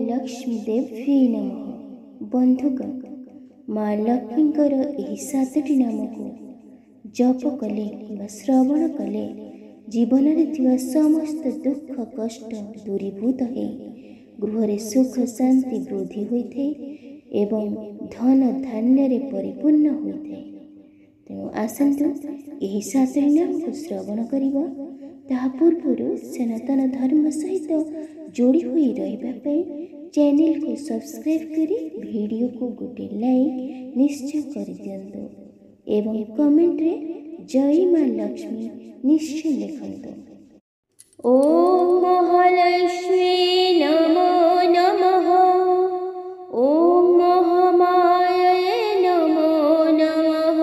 लक्ष्मी देव्यै नमः। बंधुगण, माँ लक्ष्मींकर एही सातटी नाम को जप कले कि श्रवण कले जीवन में समस्त दुख कष्ट दूरीभूत हो गृह सुख शांति वृद्धि होता है एवं धन धान्य परिपूर्ण होता है। तेणु आसतु यही सातटी नाम को श्रवण करिबा। ताहा पूर्व सनातन धर्म सहित जोड़ी हुई रहिबा चैनल को सब्सक्राइब करी वीडियो को गोटे लाइक निश्चय कर दियंतु एवं कमेंट रे जय मां लक्ष्मी निश्चय लिखंतु। ओम महालक्ष्मी नमो नमः। ओम महामाये नमो नमः।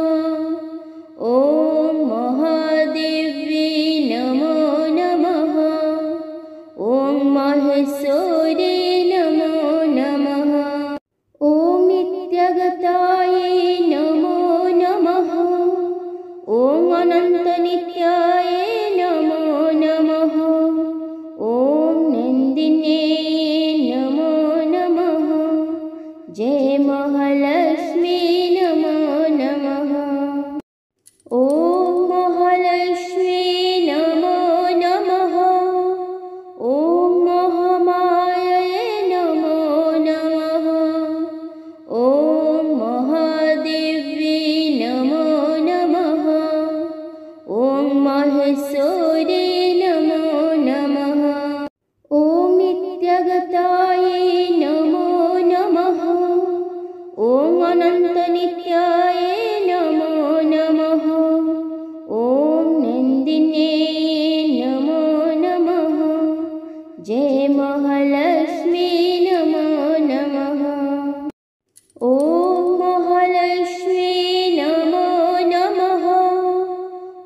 ओम महादेवी नमो नमः। ओम महेश्वरी नमो नमः। ओम नित्यगताये नमो नमः। ओम अनंत नित्याय नमो नमः। ओम नंदिने नमो नमः। जय महालक्ष्मी नमो नमः। ओम महालक्ष्मी नमो नमः। ओम महामाये नमो नमः। ओम महादेवी नमो नमः। ओम महेश्वरी नमो नमः। ओम नित्यगताये नमो नमः। ओम अनंत नित्याय नमो नमः। ओम नंदिने नमो नमः। जय महालक्ष्मी नमो नमः। ओम महालक्ष्मी नमो नमः।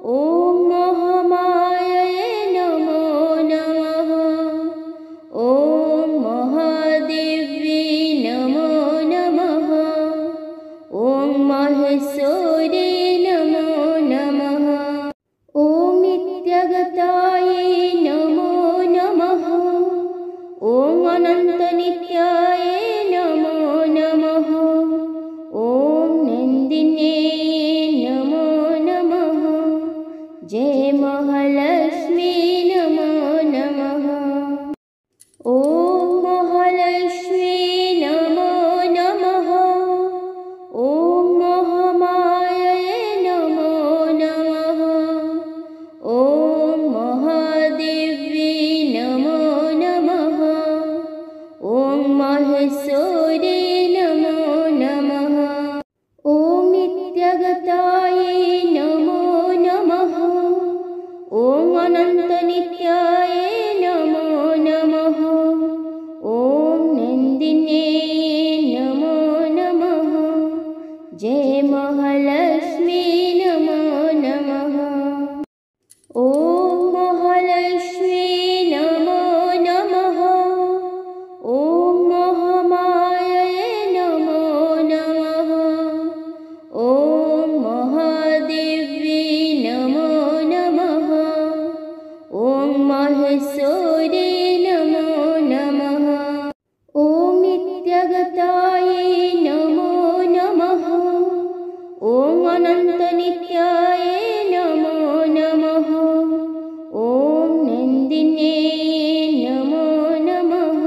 ओम महामाये नमो नमः। ओम महादेवी नमो नमः। ओम महेश्वरी नमो नमः। ओम नित्यगताये नमो नमः। ओम अनंत नित्याय नमो नमः। ओम नंदिने नमो नमः। जय महालक्ष्मी नमो नमः। ओम महालक्ष्मी नमो नमः। ओम महामाये नमो नमः। ओम महादेवी नमो नमः। ओम महेश्वरी नमो नमः। ओम नित्यगताये नमो नमः। ओम अनंत नित्याय नमो नमः। ओम नंदिने नमो नमः। जय महालक्ष्मी नमो नमः। ओम महालक्ष्मी नमो नमः। ओम महामाये नमो नमः। ओम महादेवी नमो नमः। ओम महेश्वरी नमो नमः। ओम नित्यगताये नमो नमः। ओम अनंत नित्याय नमो नमः। ओम नंदिने नमो नमः।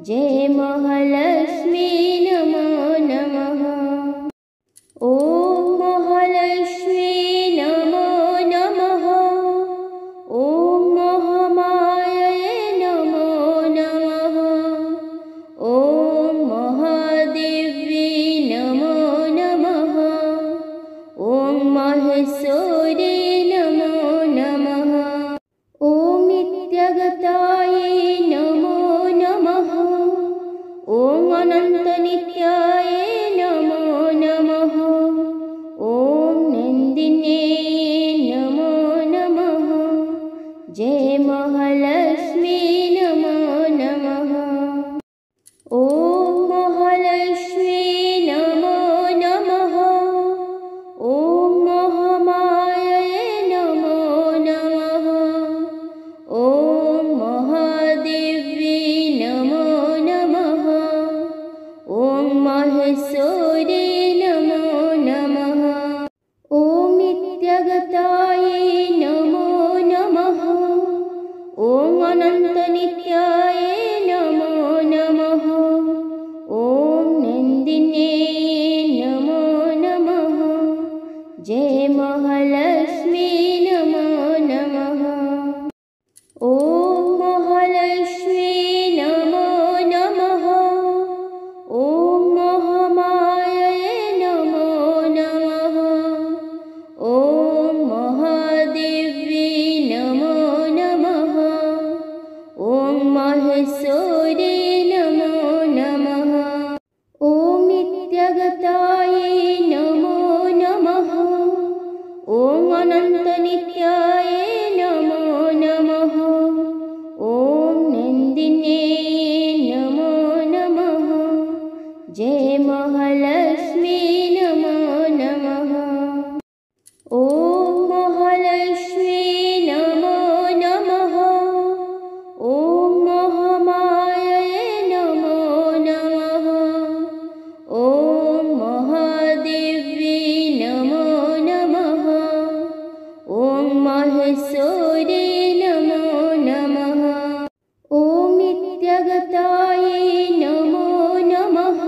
जय महालक्ष्मी नमो नमः। ओम महालक्ष्मी नमो नमः। ओम महामाये नमो नमः। ओम महादेवी नमो नमः। ओम महेश्वरी नमो नमः। ओम नित्यगताये नमो नमः। ओम नित्यगताय नमो नमः।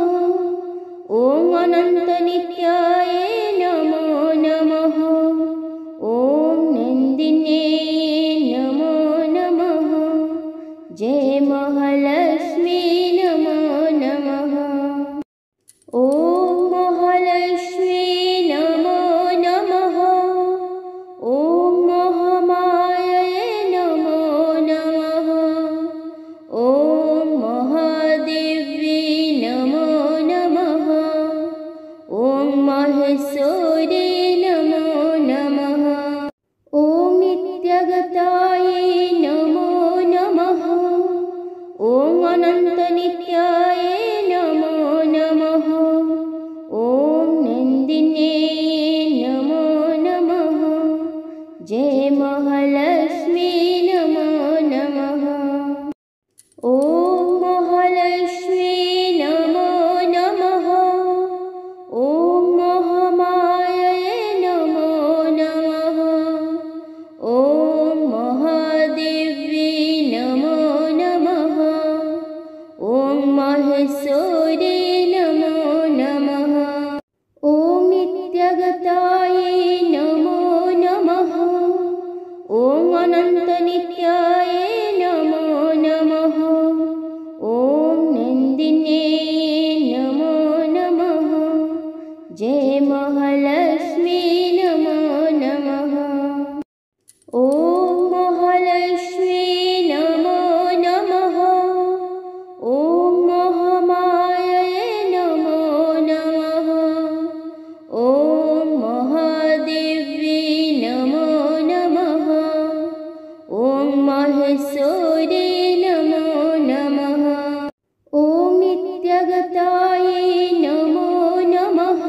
ॐ अनन्तनित्याय नमो नमः। ॐ नन्दिन्ये नमो नमः। जय महालक्ष्मी नमो नमः। ॐ महालक्ष्मी नमो नमः। ॐ महामाये नमो नमः। ॐ महादेवी नमो नमः। ॐ माहेश्वरी नमो नमः। ॐ नित्यगताय नमो नमः। ॐ अनन्तनित्याय नमो नमः। ॐ नन्दिन्ये नमो नमः। जय महालक्ष्मी नमो नमः। ॐ महालक्ष्मी नमो नमः। ॐ महामाये नमो नमः। ॐ महादेवी नमो नमः। ॐ माहेश्वरी नमो नमः। ॐ नित्यगताय नमो नमः। ॐ अनन्तनित्याय नमो नमः। ॐ नन्दिन्ये नमो नमः। जय महालक्ष्मी नमो नमः। ॐ महालक्ष्मी नमो नमः। ॐ महामाये नमो नमः। ॐ महादेवी नमो नमः। ॐ माहेश्वरी नमो नमः। ॐ नित्यगताय नमो नमः।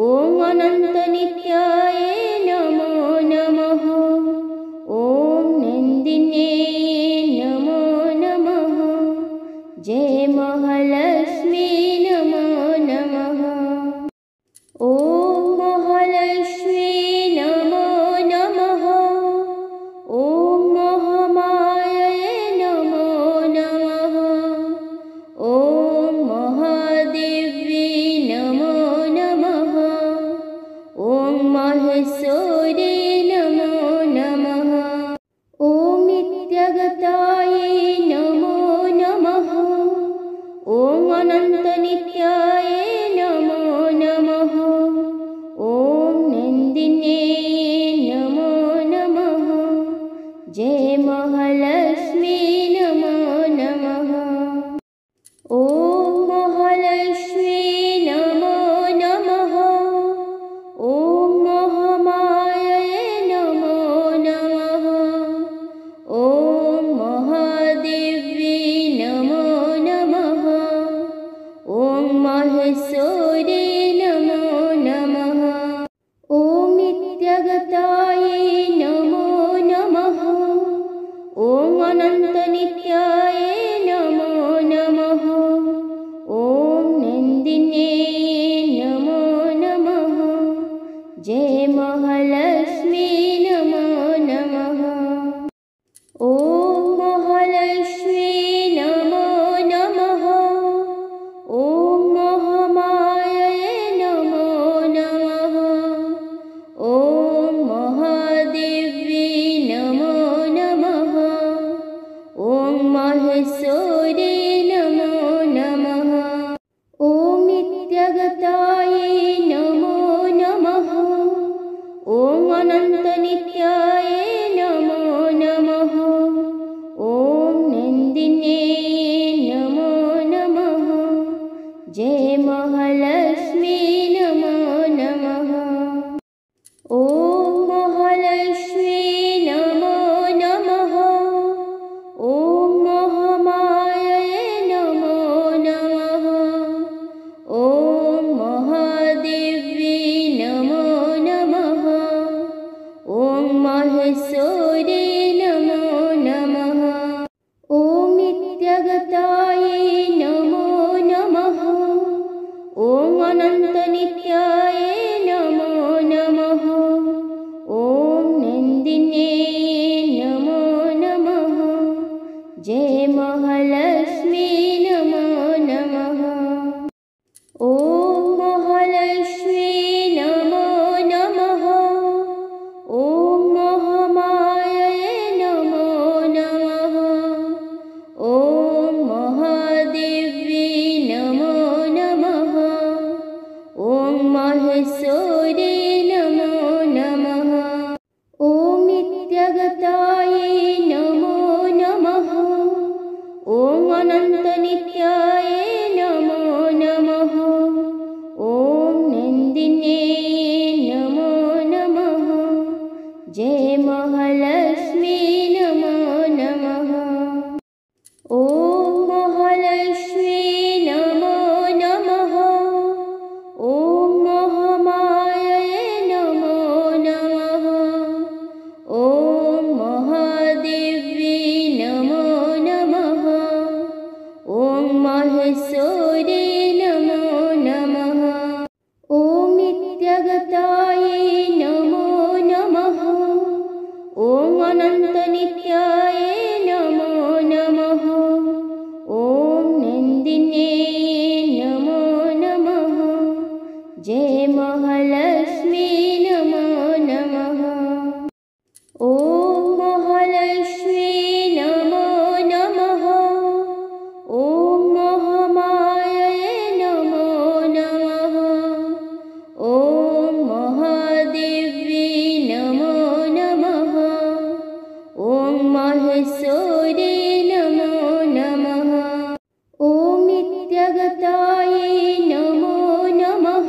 ॐ अनन्तनित्याय नमो नमः। ॐ नन्दिन्ये नमो नमः। जय महालक्ष्मी नमो नमः। ॐ महालक्ष्मी नमो नमः। ॐ महामाये नमो नमः। ॐ महादेवी नमो नमः। ॐ माहेश्वरी नमो नमः। ॐ नित्यगताय नमो नमः। ॐ अनन्तनित्याय नमो नमः। ॐ नन्दिन्ये नमो नमः। जय महालक्ष्मी नमो नमः। ॐ महालक्ष्मी नमो नमः। ॐ महामाये नमो नमः। ॐ महादेवी नमो नमः। ॐ माहेश्वरी नमो नमः। ॐ नित्यगताय नमो नमः। ॐ अनन्तनित्याय नमो नमः। ॐ नन्दिन्ये नमो नमः। जय महालक्ष्मी नमो नमः। ॐ महालक्ष्मी नमो नमः। ॐ महामाये नमो नमः। ॐ महादेवी नमो नमः। ॐ माहेश्वरी नमो नमः। ॐ नित्यगताय नमो नमः। ॐ अनन्तनित्याय नमो नमः। ॐ नन्दिन्ये नमो नमः। जय महालक्ष्मी नमो नमः। ॐ महालक्ष्मी नमो नमः। ॐ महामाये नमो नमः। ॐ महादेवी नमो नमः। ॐ माहेश्वरी नमो नमः। ॐ नित्यगताय नमो नमः। ॐ अनन्तनित्याय नमो नमः। ॐ नन्दिन्ये नमो नमः। जय महा महालक्ष्मी नमो नमः। ॐ महालक्ष्मी नमो नमः। ॐ महामाये नमो नमः। ॐ महादेवी नमो नमः। ॐ माहेश्वरी नमो नमः। ॐ नित्यगतायै नमो नमः। ॐ अनन्तनित्याय नमो नमः। ॐ नन्दिन्ये नमो नमः। जय महालक्ष्मी नमो नमः। ॐ महालक्ष्मी नमो नमः। ॐ महामाये नमो नमः। ॐ महादेवी नमो नमः। ॐ माहेश्वरी नमो नमः। ॐ नित्यगतायै नमो नमः। ॐ अनन्तनित्याय नमो नमः। ॐ नन्दिन्ये नमो नमः। जय महालक्ष्मी नमो नमः। ॐ महालक्ष्मी नमो नमः। ॐ महामाये नमो नमः। ॐ महादेवी नमो नमः। ॐ माहेश्वरी नमो नमः। ॐ नित्यगतायै नमो नमः।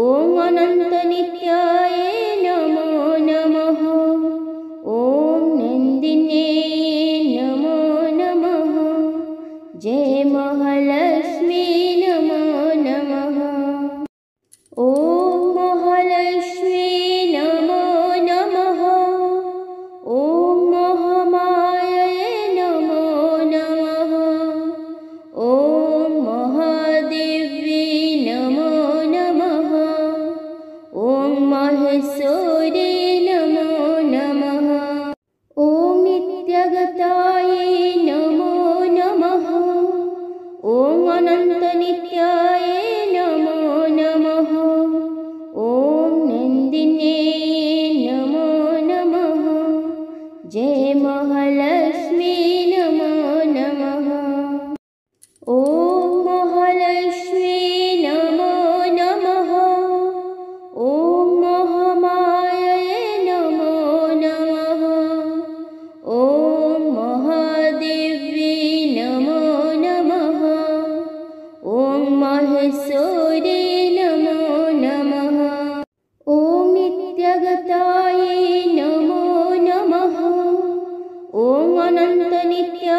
ॐ अनन्तनित्याय नमो नमः। ॐ नन्दिन्ये नमो नमः। जय महालक्ष्मी नमो नमः। ॐ महालक्ष्मी नमो नमः। ॐ महामाये नमो नमः। ॐ महादेवी नमो नमः। ॐ माहेश्वरी नमो नमः। ॐ नित्यगतायै नमो नमः। ॐ अनन्तनित्याय नमो नमः। ॐ नन्दिन्ये नमो नमः। जय महालक्ष्मी नमो नमः। ॐ महालक्ष्मी नमो नमः। ॐ महामाये नमो नमः। ॐ महादेवी नमो नमः। ॐ माहेश्वरी नमो नमः। ॐ नित्यगतायै नमो नमः। ॐ अनन्तनित्याय